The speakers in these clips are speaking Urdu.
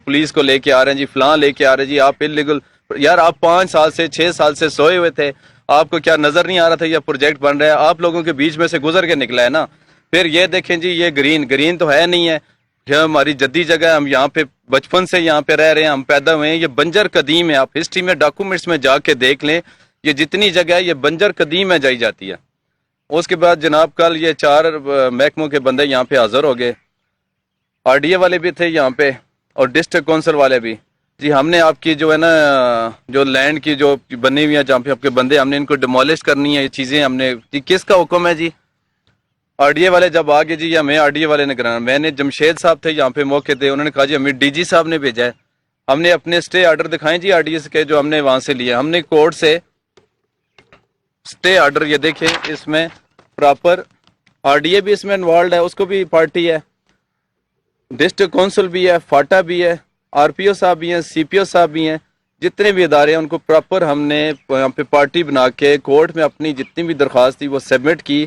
پولیس کو لے کے آ رہے ہیں جی، فلاں لے کے آ رہے ہیں جی، آپ انلیگل. یار آپ 5 سال سے 6 سال سے سوئے ہوئے تھے، آپ کو کیا نظر نہیں آ رہا تھا یہ پروجیکٹ بن رہا ہے؟ آپ لوگوں کے بیچ میں سے گزر کے نکلا ہے نا. پھر یہ دیکھیں جی، یہ گرین تو ہے نہیں ہے، یہ ہماری جدی جگہ ہے، ہم یہاں پہ بچپن سے یہاں پہ رہ رہے ہیں، ہم پیدا ہوئے ہیں. یہ بنجر قدیم ہے، آپ ہسٹری میں ڈاکومنٹس میں جا کے دیکھ لیں، یہ جتنی جگہ ہے یہ بنجر قدیم ہے جائی جاتی ہے. اس کے بعد جناب کل یہ 4 محکموں کے بندے یہاں پہ حاضر ہو گئے، آر ڈی اے والے بھی تھے یہاں پہ اور ڈسٹرکٹ کونسل والے بھی. جی ہم نے آپ کی جو ہے نا جو لینڈ کی جو بنی ہوئی ہے جہاں پہ آپ کے بندے، ہم نے ان کو ڈیمولش کرنی ہے یہ چیزیں. ہم نے جی کس کا حکم ہے جی؟ آر ڈی اے والے جب آگے جی ہمیں آر ڈی اے والے نے کرانا. میں نے جمشید صاحب تھے یہاں پہ موقع تھے، انہوں نے کہا جی ہمیں ڈی جی صاحب نے بھیجا ہے. ہم نے اپنے اسٹے آرڈر دکھائیں جی آر ڈی اے کے جو ہم نے وہاں سے لیا. ہم نے کورٹ سے اسٹے آرڈر، یہ دیکھیں اس میں پراپر آر ڈی اے بھی اس میں انوالوڈ ہے، اس کو بھی پارٹی ہے، ڈسٹرکٹ کونسل بھی ہے، فاٹا بھی ہے، آر پی او صاحب بھی ہیں، سی پی او صاحب بھی ہیں، جتنے بھی ادارے ہیں ان کو پراپر ہم نے یہاں پہ پارٹی بنا کے کورٹ میں اپنی جتنی بھی درخواست تھی وہ سبمٹ کی.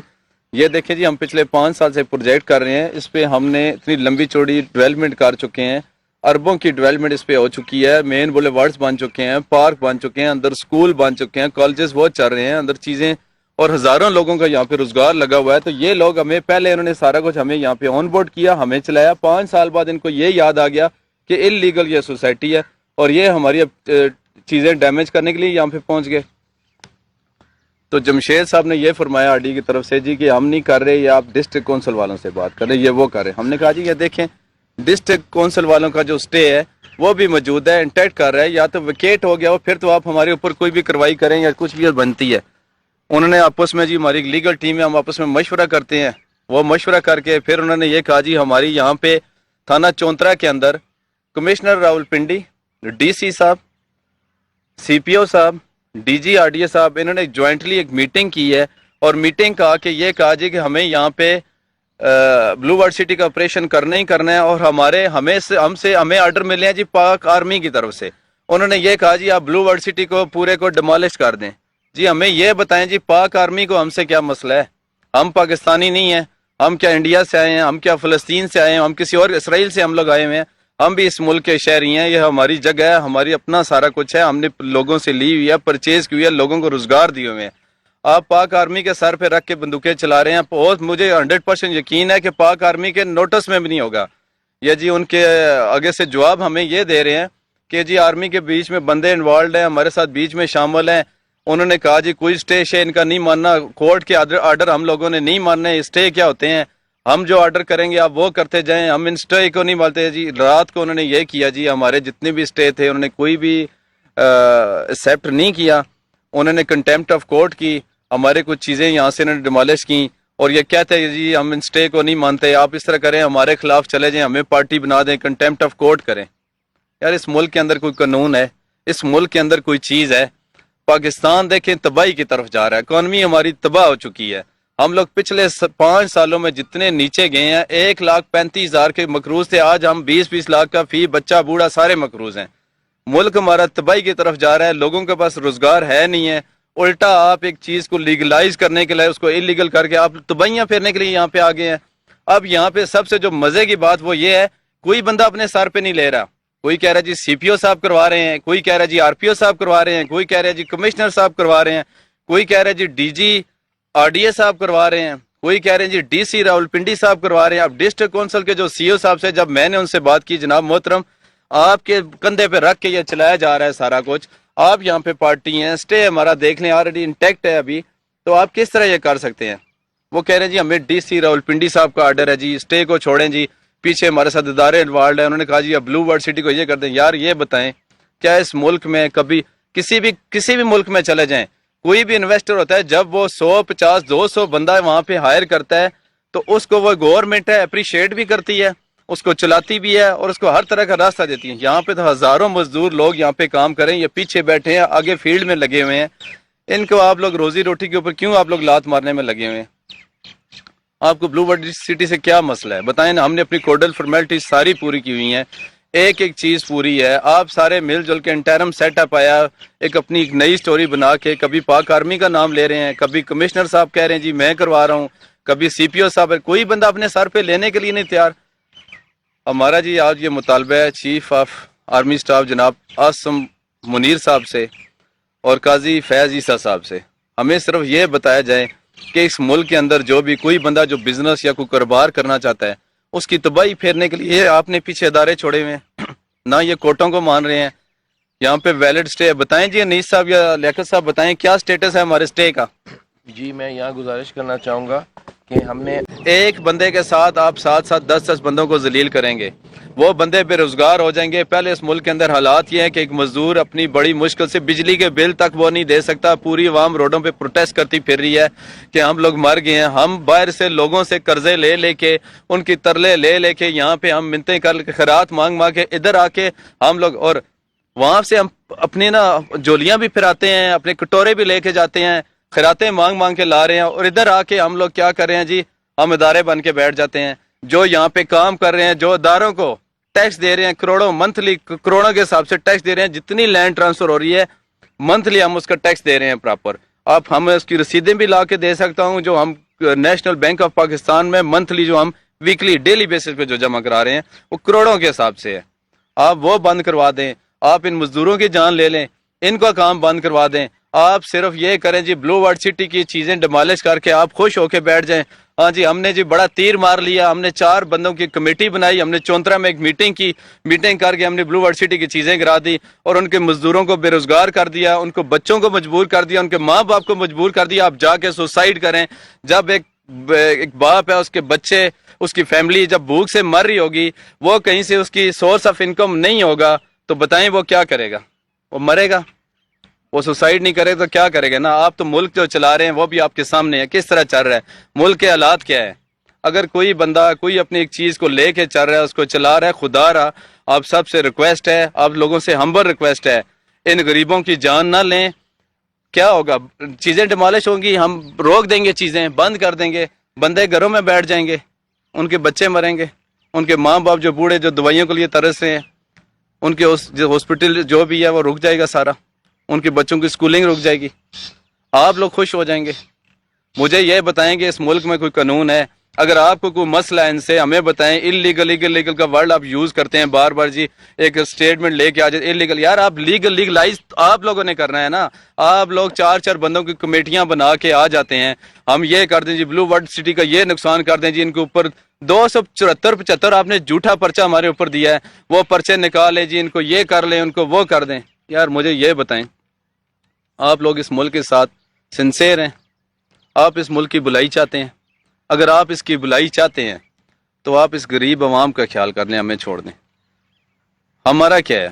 یہ دیکھیں جی ہم پچھلے 5 سال سے پروجیکٹ کر رہے ہیں، اس پہ ہم نے اتنی لمبی چوڑی ڈیولپمنٹ کر چکے ہیں، اربوں کی ڈیولپمنٹ اس پہ ہو چکی ہے، مین بولے وارڈز بن چکے ہیں، پارک بن چکے ہیں، اندر سکول بن چکے ہیں، کالجز وہ چل رہے ہیں اندر چیزیں، اور ہزاروں لوگوں کا یہاں پہ روزگار لگا ہوا ہے. تو یہ لوگ ہمیں پہلے انہوں نے سارا کچھ ہمیں یہاں پہ آن بورڈ کیا، ہمیں چلایا. 5 سال بعد ان کو یہ یاد آ گیا کہ ان لیگل یہ سوسائٹی ہے اور یہ ہماری اب چیزیں ڈیمیج کرنے کے لیے یہاں پہ پہنچ گئے. تو جمشید صاحب نے یہ فرمایا آر ڈی کی طرف سے جی کہ ہم نہیں کر رہے، یہ آپ ڈسٹرکٹ کونسل والوں سے بات کر رہے، یہ وہ کر رہے. ہم نے کہا جی یہ دیکھیں ڈسٹرکٹ کونسل والوں کا جو اسٹے ہے وہ بھی موجود ہے، انٹیکٹ کر رہا ہے، یا تو ویکیٹ ہو گیا ہو پھر تو آپ ہمارے اوپر کوئی بھی کارروائی کریں یا کچھ بھی بنتی ہے. انہوں نے آپس میں جی ہماری لیگل ٹیم ہے، ہم آپس میں مشورہ کرتے ہیں، وہ مشورہ کر کے پھر انہوں نے یہ کہا جی ہماری یہاں پہ تھانہ چونترا کے اندر commissioner Rawalpindi, D C صاحب، سی پی او صاحب، D G R D A صاحب، انہوں نے جوائنٹلی ایک میٹنگ کی ہے اور میٹنگ کہا کہ یہ کہا جی کہ ہمیں یہاں پہ بلو ورلڈ سٹی کا آپریشن کرنا ہی کرنا ہے اور ہمیں آرڈر ملے ہیں جی پاک آرمی کی طرف سے. انہوں نے یہ کہا جی آپ بلو ورلڈ سٹی کو پورے کو ڈیمالش کر دیں. جی ہمیں یہ بتائیں جی پاک آرمی کو ہم سے کیا مسئلہ ہے؟ ہم پاکستانی نہیں ہیں، ہم کیا انڈیا سے آئے ہیں، ہم کیا فلسطین سے آئے ہیں، ہم کسی اور اسرائیل سے ہم لوگ آئے ہوئے ہیں؟ ہم بھی اس ملک کے شہری ہیں، یہ ہماری جگہ ہے، ہماری اپنا سارا کچھ ہے، ہم نے لوگوں سے لی ہوئی ہے، پرچیز کی ہوئی ہے، لوگوں کو روزگار دیے ہوئے ہیں. آپ پاک آرمی کے سر پہ رکھ کے بندوقیں چلا رہے ہیں. بہت مجھے 100% یقین ہے کہ پاک آرمی کے نوٹس میں بھی نہیں ہوگا یہ جی. ان کے آگے سے جواب ہمیں یہ دے رہے ہیں کہ جی آرمی کے بیچ میں بندے انوالوڈ ہیں، ہمارے ساتھ بیچ میں شامل ہیں. انہوں نے کہا جی کوئی اسٹے شے ان کا نہیں ماننا، کورٹ کے آرڈر ہم لوگوں نے نہیں ماننے. اسٹے کیا ہوتے ہیں؟ ہم جو آرڈر کریں گے آپ وہ کرتے جائیں، ہم ان اسٹے کو نہیں مانتے جی. رات کو انہوں نے یہ کیا جی، ہمارے جتنے بھی اسٹے تھے انہوں نے کوئی بھی ایکسیپٹ نہیں کیا. انہوں نے کنٹیمپٹ آف کورٹ کی، ہمارے کچھ چیزیں یہاں سے انہوں نے ڈیمالش کی اور یہ کہتے ہیں جی ہم ان اسٹے کو نہیں مانتے، آپ اس طرح کریں، ہمارے خلاف چلے جائیں، ہمیں پارٹی بنا دیں، کنٹیمپٹ آف کورٹ کریں. یار اس ملک کے اندر کوئی قانون ہے؟ اس ملک کے اندر کوئی چیز ہے؟ پاکستان دیکھیں تباہی کی طرف جا رہا ہے، اکانومی ہماری تباہ ہو چکی ہے. ہم لوگ پچھلے 5 سالوں میں جتنے نیچے گئے ہیں، 1,35,000 کے مقروض تھے، آج ہم 20 لاکھ کا فی بچہ بوڑھا سارے مقروض ہیں. ملک ہمارا تباہی کی طرف جا رہا ہے، لوگوں کے پاس روزگار ہے نہیں ہے. الٹا آپ ایک چیز کو لیگلائز کرنے کے لیے اس کو انلیگل کر کے آپ تباہیاں پھیرنے کے لیے یہاں پہ آگے ہیں. اب یہاں پہ سب سے جو مزے کی بات وہ یہ ہے، کوئی بندہ اپنے سر پہ نہیں لے رہا. کوئی کہہ رہا ہے جی سی پی او صاحب کروا رہے ہیں، کوئی کہہ رہا ہے جی آر پی او صاحب کروا رہے ہیں، کوئی کہہ رہا ہے جی کمشنر صاحب کروا رہے ہیں، کوئی کہہ رہا ہے جی D G R D A صاحب کروا رہے ہیں، کوئی کہہ رہے ہیں جی ڈی سی راول پنڈی صاحب کروا رہے ہیں. اب ڈسٹرکٹ کونسل کے جو سی او صاحب سے جب میں نے ان سے بات کی، جناب محترم آپ کے کندھے پہ رکھ کے یہ چلایا جا رہا ہے سارا کچھ، آپ یہاں پہ پارٹی ہیں، اسٹے ہمارا دیکھ لیں آلریڈی انٹیکٹ ہے ابھی، تو آپ کس طرح یہ کر سکتے ہیں؟ وہ کہہ رہے ہیں جی ہمیں ڈی سی راول پنڈی صاحب کا آرڈر ہے جی، اسٹے کو چھوڑیں جی، پیچھے ہمارے ساتھ ادارے انوالوڈ ہیں. انہوں نے کہا جی اب بلو ورلڈ سٹی کو یہ کر دیں. یار یہ بتائیں کیا اس ملک میں کبھی کسی بھی ملک میں چلے جائیں، کوئی بھی انویسٹر ہوتا ہے جب وہ 100 50 200 بندہ وہاں پہ ہائر کرتا ہے تو اس کو وہ گورنمنٹ ہے اپریشیٹ بھی کرتی ہے، اس کو چلاتی بھی ہے اور اس کو ہر طرح کا راستہ دیتی ہے. یہاں پہ تو ہزاروں مزدور لوگ یہاں پہ کام کریں، یہ پیچھے بیٹھے ہیں، آگے فیلڈ میں لگے ہوئے ہیں. ان کو آپ لوگ روزی روٹی کے اوپر کیوں آپ لوگ لات مارنے میں لگے ہوئے ہیں؟ آپ کو بلو ورلڈ سٹی سے کیا مسئلہ ہے بتائیں نا؟ ہم نے اپنی کوڈل فارمیلٹیز ساری پوری کی ہوئی ہیں، ایک چیز پوری ہے. آپ سارے مل جل کے انٹرم سیٹ اپ آیا، اپنی نئی سٹوری بنا کے کبھی پاک آرمی کا نام لے رہے ہیں، کبھی کمشنر صاحب کہہ رہے ہیں جی میں کروا رہا ہوں، کبھی سی پی او صاحب، کوئی بندہ اپنے سر پہ لینے کے لیے نہیں تیار. ہمارا جی آج یہ مطالبہ ہے چیف آف آرمی سٹاف جناب آسم منیر صاحب سے اور قاضی فیض عیسیٰ صاحب سے ہمیں صرف یہ بتایا جائے کہ اس ملک کے اندر جو بھی کوئی بندہ جو بزنس یا کوئی کاروبار کرنا چاہتا ہے اس کی تباہی پھیرنے کے لیے آپ نے پیچھے ادارے چھوڑے ہوئے ہیں، نہ یہ کورٹوں کو مان رہے ہیں، یہاں پہ ویلڈ سٹے بتائیں جی انیس صاحب یا لیاقت صاحب بتائیں کیا سٹیٹس ہے ہمارے سٹے کا؟ جی میں یہاں گزارش کرنا چاہوں گا کہ ہم نے ایک بندے کے ساتھ آپ ساتھ ساتھ 10 بندوں کو ذلیل کریں گے، وہ بندے بے روزگار ہو جائیں گے۔ پہلے اس ملک کے اندر حالات یہ ہیں کہ ایک مزدور اپنی بڑی مشکل سے بجلی کے بل تک وہ نہیں دے سکتا، پوری عوام روڈوں پہ پروٹیسٹ کرتی پھر رہی ہے کہ ہم لوگ مر گئے ہیں۔ ہم باہر سے لوگوں سے قرضے لے لے کے ان کی ترلے لے لے کے یہاں پہ ہم منتیں کر کے خیرات مانگ مانگ کے ادھر آ کے ہم لوگ، اور وہاں سے ہم اپنی جولیاں بھی پھراتے ہیں، اپنے کٹورے بھی لے کے جاتے ہیں، خیراتیں مانگ مانگ کے لا رہے ہیں، اور ادھر آ کے ہم لوگ کیا کر رہے ہیں جی، ہم ادارے بن کے بیٹھ جاتے ہیں۔ جو یہاں پہ کام کر رہے ہیں، جو اداروں کو ٹیکس دے رہے ہیں، کروڑوں منتھلی کروڑوں کے حساب سے ٹیکس دے رہے ہیں، جتنی لینڈ ٹرانسفر ہو رہی ہے منتھلی ہم اس کا ٹیکس دے رہے ہیں پراپر۔ اب ہم اس کی رسیدیں بھی لا کے دے سکتا ہوں، جو ہم نیشنل بینک آف پاکستان میں منتھلی جو ہم ویکلی ڈیلی بیسس پہ جو جمع کرا رہے ہیں وہ کروڑوں کے حساب سے ہے۔ آپ وہ بند کروا دیں، آپ ان مزدوروں کی جان لے لیں، ان کا کام بند کروا دیں۔ آپ صرف یہ کریں جی بلو ورڈ سٹی کی چیزیں ڈیمالش کر کے آپ خوش ہو کے بیٹھ جائیں، ہاں جی ہم نے جی بڑا تیر مار لیا، ہم نے 4 بندوں کی کمیٹی بنائی، ہم نے چونترا میں ایک میٹنگ کر کے ہم نے بلو ورڈ سٹی کی چیزیں گرا دی اور ان کے مزدوروں کو بے روزگار کر دیا، ان کو بچوں کو مجبور کر دیا، ان کے ماں باپ کو مجبور کر دیا آپ جا کے سوسائڈ کریں۔ جب ایک باپ ہے، اس کے بچے، اس کی فیملی جب بھوک سے مر رہی ہوگی، وہ کہیں سے اس کی سورس آف انکم نہیں ہوگا تو بتائیں وہ کیا کرے گا؟ وہ مرے گا؟ وہ سوسائڈ نہیں کرے تو کیا کرے گا نا؟ آپ تو ملک جو چلا رہے ہیں وہ بھی آپ کے سامنے ہے، کس طرح چل رہا ہے ملک کے حالات کیا ہے۔ اگر کوئی بندہ کوئی اپنی ایک چیز کو لے کے چل رہا ہے، اس کو چلا رہا ہے، خدا رہا آپ سب سے ریکویسٹ ہے، آپ لوگوں سے ہمبل ریکویسٹ ہے، ان غریبوں کی جان نہ لیں۔ کیا ہوگا؟ چیزیں ڈیمالش ہوں گی، ہم روک دیں گے، چیزیں بند کر دیں گے، بندے گھروں میں بیٹھ جائیں گے، ان کے بچے مریں گے، ان کے ماں باپ جو بوڑھے جو دوائیوں کے لیے ترس رہے ہیں، ان کے ہاسپٹل جو بھی ہے وہ رک جائے گا سارا، ان کے بچوں کی سکولنگ رک جائے گی، آپ لوگ خوش ہو جائیں گے۔ مجھے یہ بتائیں کہ اس ملک میں کوئی قانون ہے؟ اگر آپ کو کوئی مسئلہ ہے ان سے ہمیں بتائیں۔ لیگل کا ورڈ آپ یوز کرتے ہیں بار بار جی، ایک سٹیٹمنٹ لے کے آ جائے لیگل، یار آپ لیگلائز آپ لوگوں نے کرنا ہے نا۔ آپ لوگ 4 بندوں کی کمیٹیاں بنا کے آ جاتے ہیں، ہم یہ کر دیں جی بلو ورڈ سٹی کا یہ نقصان کر دیں جی، ان کے اوپر 274-75 آپ نے جھوٹا پرچہ ہمارے اوپر دیا ہے، وہ پرچے نکالیں جی، ان کو یہ کر لیں، ان کو وہ کر دیں۔ یار مجھے یہ بتائیں، آپ لوگ اس ملک کے ساتھ سنسیئر ہیں؟ آپ اس ملک کی بھلائی چاہتے ہیں؟ اگر آپ اس کی بھلائی چاہتے ہیں تو آپ اس غریب عوام کا خیال کر لیں، ہمیں چھوڑ دیں۔ ہمارا کیا ہے؟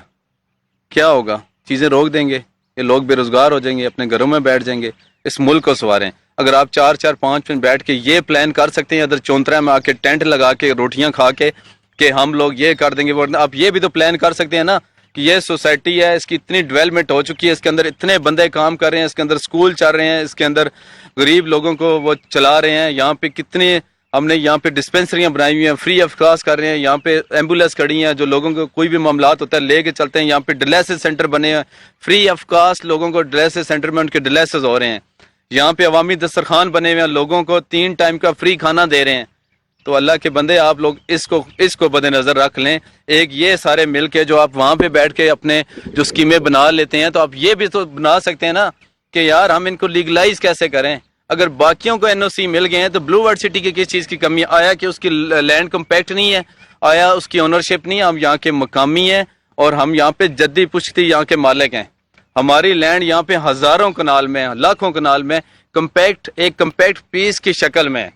کیا ہوگا؟ چیزیں روک دیں گے، یہ لوگ بے روزگار ہو جائیں گے، اپنے گھروں میں بیٹھ جائیں گے، اس ملک کو سنواریں۔ اگر آپ 4-5 منٹ بیٹھ کے یہ پلان کر سکتے ہیں ادھر چونترا میں آ کے ٹینٹ لگا کے روٹیاں کھا کے کہ ہم لوگ یہ کر دیں گے، آپ یہ بھی تو پلان کر سکتے ہیں نا کہ یہ سوسائٹی ہے، اس کی اتنی ڈیولپمنٹ ہو چکی ہے، اس کے اندر اتنے بندے کام کر رہے ہیں، اس کے اندر سکول چل رہے ہیں، اس کے اندر غریب لوگوں کو وہ چلا رہے ہیں، یہاں پہ کتنے ہم نے یہاں پہ ڈسپینسریاں بنائی ہوئی ہیں، فری آف کاسٹ کر رہے ہیں، یہاں پہ ایمبولینس کھڑی ہیں، جو لوگوں کو کوئی بھی معاملات ہوتا ہے لے کے چلتے ہیں، یہاں پہ ڈیلیسس سینٹر بنے ہیں، فری آف کاسٹ لوگوں کو ڈیلیسس سینٹر میں ان کے ڈیلیسس ہو رہے ہیں، یہاں پہ عوامی دسترخوان بنے ہوئے ہیں، لوگوں کو 3 ٹائم کا فری کھانا دے رہے ہیں۔ تو اللہ کے بندے آپ لوگ اس کو بد نظر رکھ لیں۔ ایک یہ سارے مل کے جو آپ وہاں پہ بیٹھ کے اپنے جو اسکیمیں بنا لیتے ہیں، تو آپ یہ بھی تو بنا سکتے ہیں نا کہ یار ہم ان کو لیگلائز کیسے کریں۔ اگر باقیوں کو این او سی مل گئے ہیں تو بلو ورڈ سٹی کی کس چیز کی کمی؟ آیا کہ اس کی لینڈ کمپیکٹ نہیں ہے؟ آیا اس کی اونرشپ نہیں ہے؟ ہم یہاں کے مقامی ہیں اور ہم یہاں پہ جدی پشتی یہاں کے مالک ہیں۔ ہماری لینڈ یہاں پہ ہزاروں کنال میں، لاکھوں کنال میں ایک کمپیکٹ پیس کی شکل میں،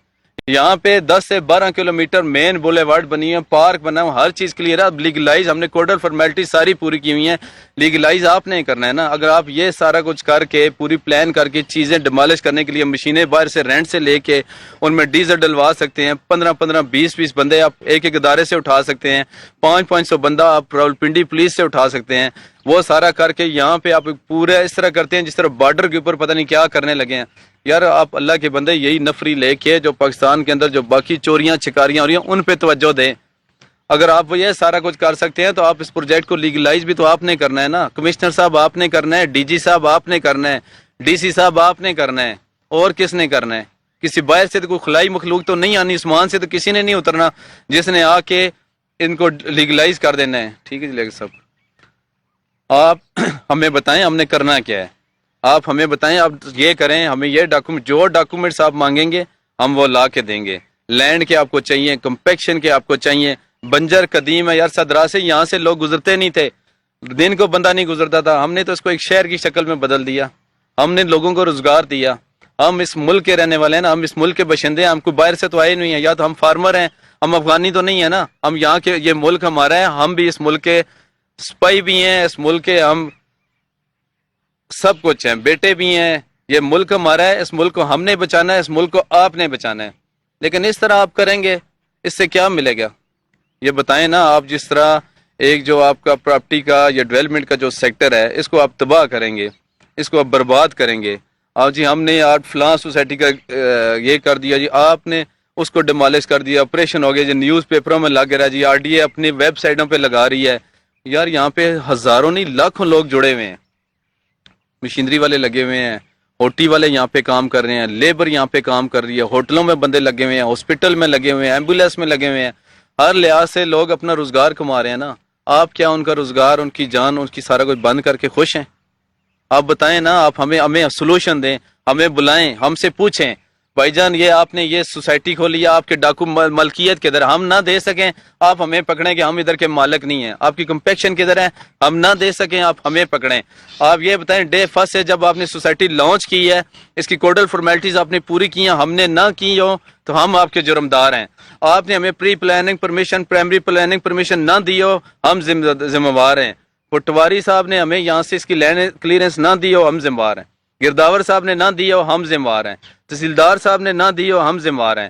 یہاں پہ 10 سے 12 کلومیٹر مین بولے وارڈ بنی ہے، پارک بنا ہوا، ہر چیز کلیئر ہے۔ لیگلائز ہم نے کوڈل فارمیلٹی ساری پوری کی ہوئی ہیں، لیگلائز آپ نے کرنا ہے نا۔ اگر آپ یہ سارا کچھ کر کے پوری پلان کر کے چیزیں ڈیمالش کرنے کے لیے مشینیں باہر سے رینٹ سے لے کے ان میں ڈیزل ڈلوا سکتے ہیں، 15 20 بندے آپ ایک ادارے سے اٹھا سکتے ہیں، 500 بندہ آپ راولپنڈی پولیس سے اٹھا سکتے ہیں، وہ سارا کر کے یہاں پہ آپ پورا اس طرح کرتے ہیں جس طرح بارڈر کے اوپر پتہ نہیں کیا کرنے لگے ہیں۔ یار آپ اللہ کے بندے یہی نفری لے کے جو پاکستان کے اندر جو باقی چوریاں چکاریاں ہو رہی ہیں ان پہ توجہ دیں۔ اگر آپ یہ سارا کچھ کر سکتے ہیں تو آپ اس پروجیکٹ کو لیگلائز بھی تو آپ نے کرنا ہے نا۔ کمشنر صاحب آپ نے کرنا ہے، ڈی جی صاحب آپ نے کرنا ہے، ڈی سی صاحب آپ نے کرنا ہے، اور کس نے کرنا ہے؟ کسی باہر سے تو کوئی خلائی مخلوق تو نہیں آنی، اسمان سے تو کسی نے نہیں اترنا جس نے آ کے ان کو لیگلائز کر دینا ہے۔ ٹھیک ہے جی لیاقت صاحب۔ آپ ہمیں بتائیں ہم نے کرنا کیا ہے. آپ ہمیں بتائیں آپ یہ کریں, ہمیں یہ ڈاکومنٹ جو ڈاکومنٹس آپ مانگیں گے ہم وہ لا کے دیں گے. لینڈ کے آپ کو چاہیے, کمپیکشن کے آپ کو چاہیے. بنجر قدیم ہے یار, صدرا سے یہاں سے لوگ گزرتے نہیں تھے, دن کو بندہ نہیں گزرتا تھا. ہم نے تو اس کو ایک شہر کی شکل میں بدل دیا. ہم نے لوگوں کو روزگار دیا. ہم اس ملک کے رہنے والے ہیں نا, ہم اس ملک کے باشندے ہیں, ہم کو باہر سے تو آئے نہیں ہیں. یا تو ہم فارمر ہیں, ہم افغانی تو نہیں ہے نا, ہم یہاں کے, یہ ملک ہمارا ہے, ہم بھی اس ملک کے سپاہی بھی ہیں, اس ملک کے ہم سب کچھ ہیں, بیٹے بھی ہیں. یہ ملک ہمارا ہے, اس ملک کو ہم نے بچانا ہے, اس ملک کو آپ نے بچانا ہے. لیکن اس طرح آپ کریں گے اس سے کیا ملے گا یہ بتائیں نا. آپ جس طرح ایک جو آپ کا پراپرٹی کا یا ڈیولپمنٹ کا جو سیکٹر ہے اس کو آپ تباہ کریں گے, اس کو آپ برباد کریں گے. اور جی ہم نے آج فلاں سوسائٹی کا یہ کر دیا جی, آپ نے اس کو ڈیمالش کر دیا, آپریشن ہو گیا جی, نیوز پیپروں میں لگ رہا ہے جی, RDA اپنی ویب سائٹوں پہ لگا رہی ہے. یار یہاں پہ ہزاروں نہیں لاکھوں لوگ جڑے ہوئے ہیں, مشینری والے لگے ہوئے ہیں, اوٹی والے یہاں پہ کام کر رہے ہیں, لیبر یہاں پہ کام کر رہی ہے, ہوٹلوں میں بندے لگے ہوئے ہیں, ہاسپٹل میں لگے ہوئے ہیں, ایمبولینس میں لگے ہوئے ہیں. ہر لحاظ سے لوگ اپنا روزگار کما رہے ہیں نا. آپ کیا ان کا روزگار, ان کی جان, ان کی سارا کچھ بند کر کے خوش ہیں؟ آپ بتائیں نا, آپ ہمیں سولوشن دیں, ہمیں بلائیں, ہم سے پوچھیں بھائی جان یہ آپ نے یہ سوسائٹی کھولی ہے, آپ کے ملکیت کدھر, ہم نہ دے سکیں آپ ہمیں پکڑیں کہ ہم ادھر کے مالک نہیں ہیں. آپ کی کمپیکشن کدھر ہے, ہم نہ دے سکیں آپ ہمیں پکڑیں. آپ یہ بتائیں ڈے فرسٹ سے جب آپ نے سوسائٹی لانچ کی ہے, اس کی کوڈل فارمیلٹیز آپ نے پوری کی ہیں, ہم نے نہ کی ہو تو ہم آپ کے جرمدار ہیں. آپ نے ہمیں pre planning permission, primary planning permission نہ دی ہو, ہم ذمہ وار ہیں. پٹواری صاحب نے ہمیں یہاں سے اس کی لینڈ کلیئرنس نہ دی ہو, ہم ذمہ وار ہیں. گرداور صاحب نے نہ دی ہو, ہم ذمہ وار ہیں. تحصیلدار صاحب نے نہ دی ہو, ہم ذمہ وار ہیں.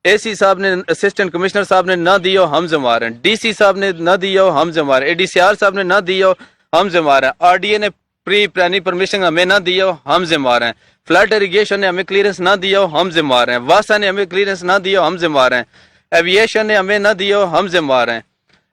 AC صاحب نے, اسسٹنٹ کمشنر صاحب نے نہ دی ہو, ہم ذمہ وار ہیں. DC صاحب نے نہ دی ہو, ہم ذمہ وار ہیں. ADCR صاحب نے نہ دی ہو, ہم ذمہ وار ہیں. RDA نے پری پلاننگ پرمیشن ہمیں نہ دی ہو, ہم ذمہ وار ہیں. فلڈ اریگیشن نے ہمیں کلیئرنس نہ دی ہو, ہم ذمہ وار ہیں. واسا نے ہمیں کلیئرنس نہ دی ہو, ہم ذمہ وار ہیں. ایویشن نے ہمیں نہ دی ہو, ہم ذمہ وار ہیں.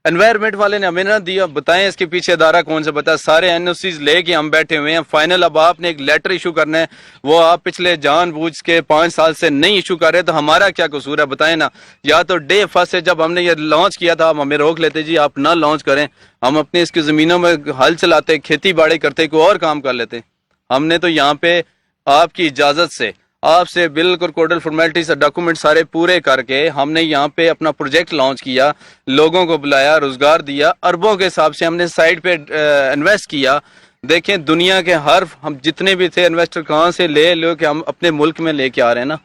انوائرمنٹ والے نے ہمیں نہ دیا, بتائیں اس کے پیچھے ادارہ کون سے بتا. سارے NOCs لے کے ہم بیٹھے ہوئے ہیں. فائنل اب آپ نے ایک لیٹر ایشو کرنا ہے, وہ آپ پچھلے جان بوجھ کے 5 سال سے نہیں ایشو کر رہے, تو ہمارا کیا قصور ہے بتائیں نا. یا تو ڈے فرسٹ سے جب ہم نے یہ لانچ کیا تھا ہم ہمیں روک لیتے, جی آپ نہ لانچ کریں, ہم اپنے اس کی زمینوں میں ہل چلاتے, کھیتی باڑی کرتے, کوئی اور کام کر لیتے. ہم نے تو یہاں پہ آپ کی اجازت سے, آپ سے بالکل کوڈل فارمیلٹیز ڈاکومنٹ سارے پورے کر کے ہم نے یہاں پہ اپنا پروجیکٹ لانچ کیا, لوگوں کو بلایا, روزگار دیا, اربوں کے حساب سے ہم نے سائٹ پہ انویسٹ کیا. دیکھیں دنیا کے ہم جتنے بھی تھے انویسٹر کہاں سے لے کے ہم اپنے ملک میں لے کے آ رہے ہیں نا,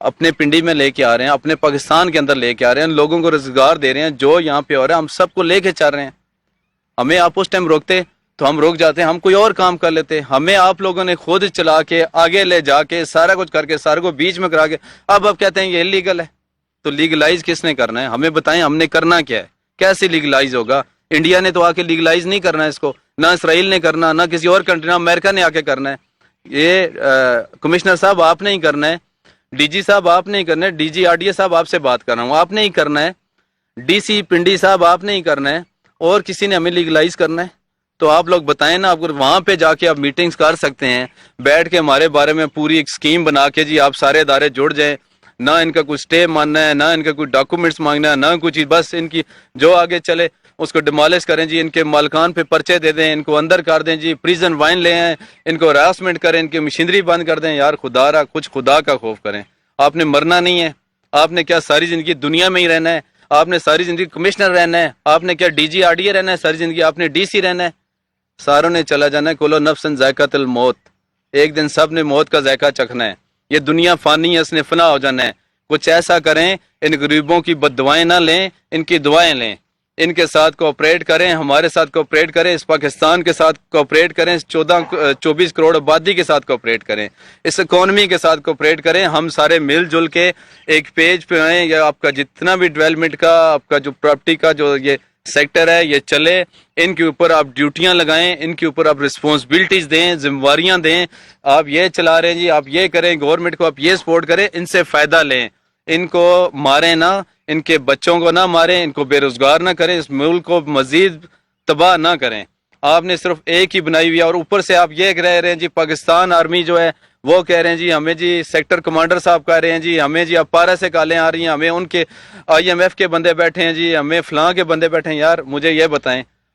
اپنے پنڈی میں لے کے آ رہے ہیں, اپنے پاکستان کے اندر لے کے آ رہے ہیں, لوگوں کو روزگار دے رہے ہیں. جو یہاں پہ ہو رہا ہے ہم سب کو لے کے چل رہے ہیں. ہمیں آپ اس ٹائم روکتے تو ہم روک جاتے, ہم کوئی اور کام کر لیتے. ہمیں آپ لوگوں نے خود چلا کے آگے لے جا کے سارا کچھ کر کے سارے کو بیچ میں کرا کے اب کہتے ہیں یہ انلیگل ہے. تو لیگلائز کس نے کرنا ہے, ہمیں بتائیں ہم نے کرنا کیا ہے, کیسے لیگلائز ہوگا. انڈیا نے تو آ کے لیگلائز نہیں کرنا ہے اس کو, نہ اسرائیل نے کرنا, نہ کسی اور کنٹری, نہ امریکہ نے آ کے کرنا ہے. یہ کمشنر صاحب آپ نے ہی کرنا ہے, DG صاحب آپ نے ہی کرنا ہے, DG RDA صاحب آپ سے بات کر رہا ہوں, آپ نے ہی کرنا ہے, DC پنڈی صاحب آپ نے ہی کرنا ہے, اور کسی نے ہمیں لیگلائز کرنا ہے. تو آپ لوگ بتائیں نا, اگر وہاں پہ جا کے آپ میٹنگز کر سکتے ہیں, بیٹھ کے ہمارے بارے میں پوری ایک سکیم بنا کے, جی آپ سارے ادارے جڑ جائیں, نہ ان کا کوئی سٹے ماننا ہے, نہ ان کا کوئی ڈاکومنٹس مانگنا ہے, نہ کوئی چیز, بس ان کی جو آگے چلے اس کو ڈیمالش کریں, جی ان کے مالکان پہ پرچے دے دیں, ان کو اندر کر دیں, جی پریزن وائن لے آئیں, ان کو ہراسمنٹ کریں, ان کی مشینری بند کر دیں. یار خدا را کچھ خدا کا خوف کریں. آپ نے مرنا نہیں ہے, آپ نے کیا ساری زندگی دنیا میں ہی رہنا ہے, آپ نے ساری زندگی کمشنر رہنا ہے, آپ نے کیا DG RDA رہنا ہے ساری زندگی, آپ نے DC رہنا ہے. ساروں نے چلا جانا ہے. کلو نفسن ذائقۃ الموت, ایک دن سب نے موت کا ذائقہ چکھنا ہے. یہ دنیا فانی ہے, اس نے فنا ہو جانا ہے. کچھ ایسا کریں, ان غریبوں کی بد دعائیں نہ لیں, ان کی دعائیں لیں, ان کے ساتھ کوآپریٹ کریں, ہمارے ساتھ کوآپریٹ کریں, اس پاکستان کے ساتھ کوآپریٹ کریں, اس 24 کروڑ آبادی کے ساتھ کوآپریٹ کریں, اس اکانومی کے ساتھ کوآپریٹ کریں. ہم سارے مل جل کے ایک پیج پہ آئیں, یا آپ کا جتنا بھی ڈیولپمنٹ کا, آپ کا جو پراپرٹی کا جو یہ سیکٹر ہے یہ چلے, ان کے اوپر آپ ڈیوٹیاں لگائیں, ان کے اوپر آپ رسپانسبلٹیز دیں, ذمہ داریاں دیں. آپ یہ چلا رہے ہیں جی, آپ یہ کریں, گورنمنٹ کو آپ یہ سپورٹ کریں, ان سے فائدہ لیں, ان کو ماریں نہ, ان کے بچوں کو نہ ماریں, ان کو بے روزگار نہ کریں, اس ملک کو مزید تباہ نہ کریں. آپ نے صرف ایک ہی بنائی ہوئی ہے, اور اوپر سے آپ یہ کہہ رہے ہیں جی پاکستان آرمی جو ہے وہ کہہ رہے ہیں جی ہمیں, جی سیکٹر کمانڈر صاحب کہہ رہے ہیں جی ہمیں, جی اب پارا سے کالیں آ رہی ہیں, ہمیں ان کے IMF کے بندے بیٹھے ہیں جی, ہمیں فلاں کے بندے بیٹھے ہیں. یار مجھے یہ بتائیں,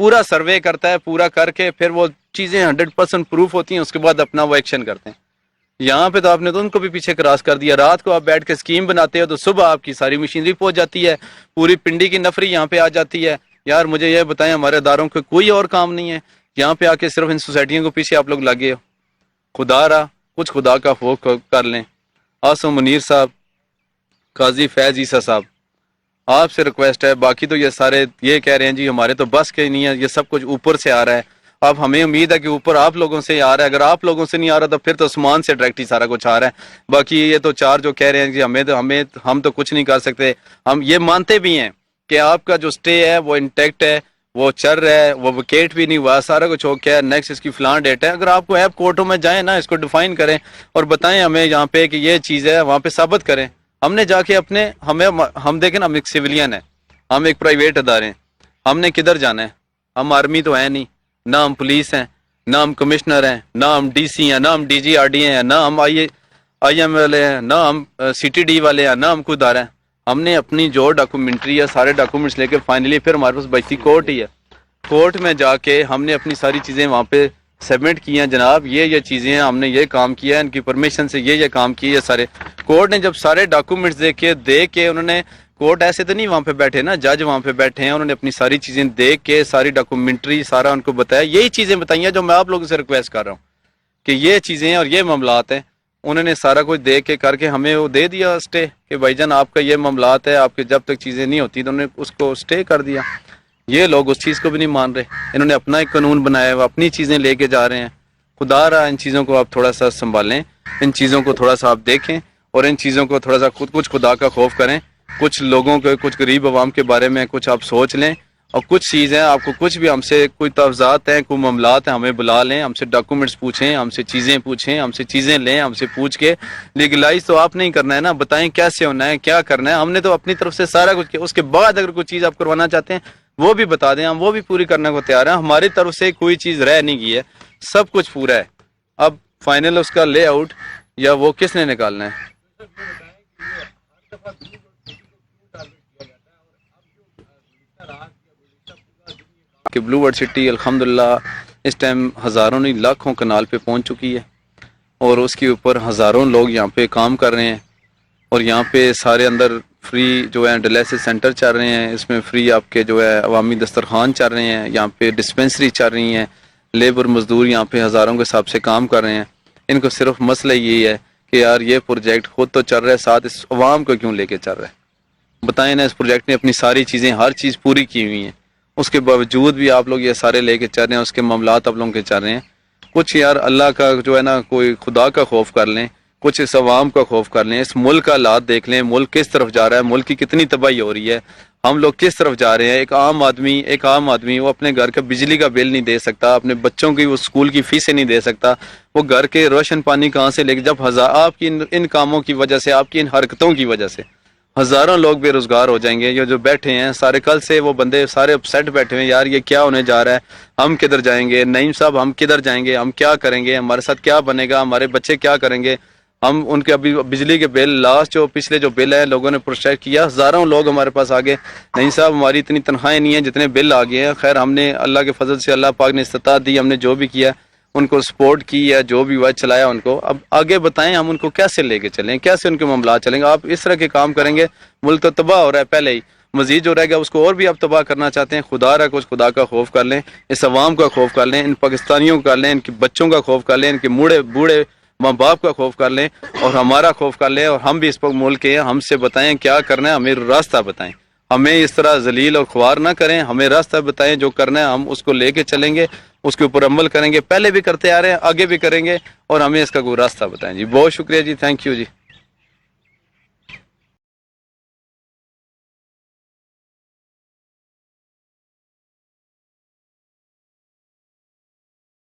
پورا سروے کرتا ہے, پورا کر کے پھر وہ چیزیں 100% پروف ہوتی ہیں, اس کے بعد اپنا وہ ایکشن کرتے ہیں. یہاں پہ تو آپ نے تو ان کو بھی پیچھے کراس کر دیا. رات کو آپ بیٹھ کے اسکیم بناتے ہو تو صبح آپ کی ساری مشینری پہنچ جاتی ہے, پوری پنڈی کی نفری یہاں پہ آ جاتی ہے. یار مجھے یہ بتائیں, ہمارے اداروں کو کوئی اور کام نہیں ہے, یہاں پہ آ کے صرف ان سوسائٹیوں کو پیچھے آپ لوگ لگے ہو. خدا را کچھ خدا کا خوف کر لیں. آسم منیر صاحب, قاضی فیض عیسیٰ صاحب, آپ سے ریکویسٹ ہے. باقی تو یہ سارے یہ کہہ رہے ہیں جی ہمارے تو بس کے نہیں ہے, یہ سب کچھ اوپر سے آ رہا ہے. اب ہمیں امید ہے کہ اوپر آپ لوگوں سے آ رہا ہے. اگر آپ لوگوں سے نہیں آ رہا تو پھر تو آسمان سے ڈائریکٹ ہی سارا کچھ آ رہا ہے. باقی یہ تو چار جو کہہ رہے ہیں کہ ہم تو کچھ نہیں کر سکتے. ہم یہ مانتے بھی ہیں کہ آپ کا جو سٹے ہے وہ انٹیکٹ ہے, وہ چل رہا ہے, وہ ویکیٹ بھی نہیں ہوا, سارا کچھ ہو گیا ہے. نیکسٹ اس کی فلاں ڈیٹ ہے. اگر آپ کو ایپ کورٹوں میں جائیں نا, اس کو ڈیفائن کریں اور بتائیں ہمیں یہاں پہ کہ یہ چیز ہے, وہاں پہ ثابت کریں. ہم نے جا کے ہم دیکھیں نا, ہم ایک سویلین ہے, ہم ایک پرائیویٹ ادارے ہیں, ہم نے کدھر جانا ہے؟ ہم آرمی تو ہے نہیں, نہ ہم پولیس ہیں, نہ ہم کمشنر ہیں, نہ ہم ڈی سی ہیں, نہ ہم ڈی جی آر ڈی ہیں, نہ ہم آئی ایم والے ہیں, نہ ہم سی ٹی ڈی والے ہیں, نہ ہم کوئی ادارہ ہیں. ہم نے اپنی جو ڈاکومنٹری ہے سارے ڈاکومنٹس لے کے فائنلی پھر ہمارے پاس بچتی کورٹ ہی ہے. کورٹ میں جا کے ہم نے اپنی ساری چیزیں وہاں پہ سبمٹ کی ہیں. جناب یہ چیزیں ہیں, ہم نے یہ کام کیا ہے, ان کی پرمیشن سے یہ کام کیے ہے سارے. کورٹ نے جب سارے ڈاکومنٹس دیکھ کے انہوں نے, کورٹ ایسے تو نہیں وہاں پہ بیٹھے نا, جج وہاں پہ بیٹھے ہیں, انہوں نے اپنی ساری چیزیں دیکھ کے ساری ڈاکومنٹری سارا ان کو بتایا. یہی چیزیں بتائی ہیں جو میں آپ لوگوں سے ریکویسٹ کر رہا ہوں کہ یہ چیزیں اور یہ معاملات ہیں. انہوں نے سارا کچھ دیکھ کے کر کے ہمیں وہ دے دیا اسٹے کہ بھائی جان آپ کا یہ معاملات ہے, آپ کے جب تک چیزیں نہیں ہوتی تو انہوں نے اس کو اسٹے کر دیا. یہ لوگ اس چیز کو بھی نہیں مان رہے, انہوں نے اپنا ایک قانون بنایا, وہ اپنی چیزیں لے کے جا رہے ہیں. خدا رہا ان چیزوں کو آپ تھوڑا سا سنبھالیں, ان چیزوں کو تھوڑا سا آپ دیکھیں اور ان چیزوں کو تھوڑا سا کچھ خدا کا خوف کریں. کچھ لوگوں کے, کچھ غریب عوام کے بارے میں کچھ آپ سوچ لیں, اور کچھ چیزیں آپ کو کچھ بھی ہم سے کوئی تفضات ہیں, کوئی معاملات ہیں, ہمیں بلا لیں, ہم سے ڈاکومنٹس پوچھیں, ہم سے چیزیں پوچھیں, ہم سے چیزیں لیں, ہم سے پوچھ کے لیگلائز تو آپ نہیں کرنا ہے نا, بتائیں کیسے ہونا ہے, کیا کرنا ہے. ہم نے تو اپنی طرف سے سارا کچھ کیا. اس کے بعد اگر کوئی چیز آپ کروانا چاہتے ہیں وہ بھی بتا دیں, ہم وہ بھی پوری کرنے کو تیار ہیں. ہماری طرف سے کوئی چیز رہ نہیں گئی ہے, سب کچھ پورا ہے. اب فائنل اس کا لے آؤٹ یا وہ کس نے نکالنا ہے؟ کہ بلو ورڈ سٹی الحمدللہ اس ٹائم ہزاروں نہیں لاکھوں کنال پہ پہنچ چکی ہے, اور اس کے اوپر ہزاروں لوگ یہاں پہ کام کر رہے ہیں. اور یہاں پہ سارے اندر فری جو ہے ڈیلیسس سینٹر چل رہے ہیں, اس میں فری آپ کے جو ہے عوامی دسترخوان چل رہے ہیں, یہاں پہ ڈسپنسری چل رہی ہیں, لیبر مزدور یہاں پہ ہزاروں کے حساب سے کام کر رہے ہیں. ان کو صرف مسئلہ یہی ہے کہ یار یہ پروجیکٹ خود تو چل رہا ہے, ساتھ اس عوام کو کیوں لے کے چل رہا ہے؟ بتائیں نا, اس پروجیکٹ نے اپنی ساری چیزیں ہر چیز پوری کی ہوئی ہیں, اس کے باوجود بھی آپ لوگ یہ سارے لے کے چل رہے ہیں, اس کے معاملات آپ لوگوں کے چل رہے ہیں. کچھ یار اللہ کا جو ہے نا, کوئی خدا کا خوف کر لیں, کچھ اس عوام کا خوف کر لیں, اس ملک کا حالات دیکھ لیں, ملک کس طرف جا رہا ہے, ملک کی کتنی تباہی ہو رہی ہے, ہم لوگ کس طرف جا رہے ہیں. ایک عام آدمی وہ اپنے گھر کا بجلی کا بل نہیں دے سکتا, اپنے بچوں کی وہ اسکول کی فیسیں نہیں دے سکتا, وہ گھر کے روشن پانی کہاں سے لے کے, جب آپ کی ان کاموں کی وجہ سے, آپ کی ان حرکتوں کی وجہ سے ہزاروں لوگ بے روزگار ہو جائیں گے. یہ جو بیٹھے ہیں سارے, کل سے وہ بندے سارے اپسیٹ بیٹھے ہیں, یار یہ کیا ہونے جا رہا ہے, ہم کدھر جائیں گے, نعیم صاحب ہم کدھر جائیں گے, ہم کیا کریں گے, ہمارے ساتھ کیا بنے گا, ہمارے بچے کیا کریں گے. ہم ان کے ابھی بجلی کے بل لاسٹ جو پچھلے جو بل ہے لوگوں نے پروسیس کیا, ہزاروں لوگ ہمارے پاس آگے, نہیں صاحب ہماری اتنی تنخواہیں نہیں ہیں جتنے بل آ گئے ہیں. خیر ہم نے اللہ کے فضل سے, اللہ پاک نے استطاعت دی, ہم نے جو بھی کیا ان کو سپورٹ کی ہے, جو بھی ہوا چلایا ان کو. اب آگے بتائیں ہم ان کو کیسے لے کے چلیں, کیسے ان کے معاملات چلیں گے. آپ اس طرح کے کام کریں گے, ملک تو تباہ ہو رہا ہے پہلے ہی, مزید جو رہ گیا اس کو اور بھی آپ تباہ کرنا چاہتے ہیں. خدا رہا کچھ خدا کا خوف کر لیں, اس عوام کا خوف کر لیں, ان پاکستانیوں کا کر لیں, ان کے بچوں کا خوف کر لیں, ان کے بوڑھے ماں باپ کا خوف کر لیں, اور ہمارا خوف کر لیں. اور ہم بھی اس پر ملک کے ہیں, ہم سے بتائیں کیا کرنا ہے, ہمیں راستہ بتائیں, ہمیں اس طرح ذلیل اور خوار نہ کریں, ہمیں راستہ بتائیں, جو کرنا ہے ہم اس کو لے کے چلیں گے, اس کے اوپر عمل کریں گے. پہلے بھی کرتے آ رہے ہیں, آگے بھی کریں گے, اور ہمیں اس کا کوئی راستہ بتائیں. جی بہت شکریہ جی, تھینک یو جی.